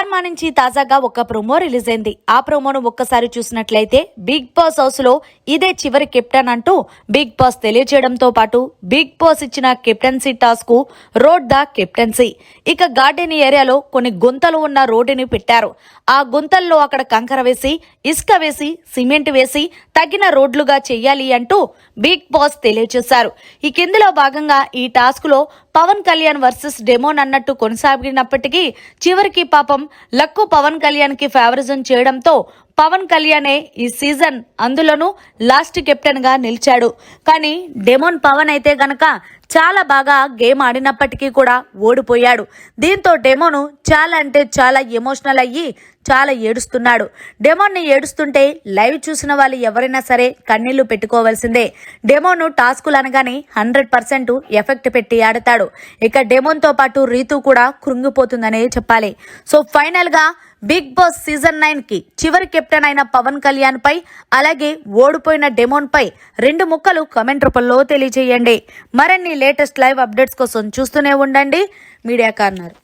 Star మా నుంచి తాజాగా ఒక ప్రోమో రిలీజ్ అయింది. ఆ ప్రోమోను ఒక్కసారి చూసినట్లయితే బిగ్ బాస్ హౌస్ లో ఇదే చివరి కెప్టెన్ అంటూ బిగ్ బాస్ తెలియజేయడంతో పాటు బిగ్ బాస్ ఇచ్చిన captaincy task road the captaincy. ఇక గార్డెన్ ఏరియాలో కొన్ని గుంతలు ఉన్న రోడ్డుని పెట్టారు. ఆ గుంతల్లో అక్కడ కంకర వేసి, ఇసుక వేసి, సిమెంట్ వేసి తగిన రోడ్లుగా చెయ్యాలి అంటూ బిగ్ బాస్ తెలియజేశారు. ఈ కిందిలో భాగంగా ఈ టాస్క్ లో పవన్ కళ్యాణ్ వర్సెస్ డెమోన్ అన్నట్టు కొనసాగినప్పటికీ చివరికి పాపం లక్కు పవన్ కళ్యాణ్ కి ఫేవరిజం చేయడంతో పవన్ కళ్యాణే ఈ సీజన్ అందులోనూ లాస్ట్ కెప్టెన్ గా నిలిచాడు. కానీ డెమోన్ పవన్ అయితే గనక చాలా బాగా గేమ్ ఆడినప్పటికీ కూడా ఓడిపోయాడు. దీంతో డెమోను చాలా అంటే చాలా ఎమోషనల్ అయ్యి చాలా ఏడుస్తున్నాడు. డెమోన్ని ఏడుస్తుంటే లైవ్ చూసిన వాళ్ళు ఎవరైనా సరే కన్నీళ్లు పెట్టుకోవాల్సిందే. డెమోను టాస్కులు అనగానే 100% ఎఫెక్ట్ పెట్టి ఆడతాడు. ఇక డెమోన్తో పాటు రీతు కూడా కృంగిపోతుందనే చెప్పాలి. సో ఫైనల్ గా బిగ్ బాస్ సీజన్ 9 కి చివరి కెప్టెన్ అయిన పవన్ కళ్యాణ్ పై అలాగే ఓడిపోయిన డెమోన్ పై 2 ముక్కలు కమెంట్ రూపంలో తెలియజేయండి. మరిన్ని లేటెస్ట్ లైవ్ అప్డేట్స్ కోసం చూస్తూనే ఉండండి మీడియా కార్నర్.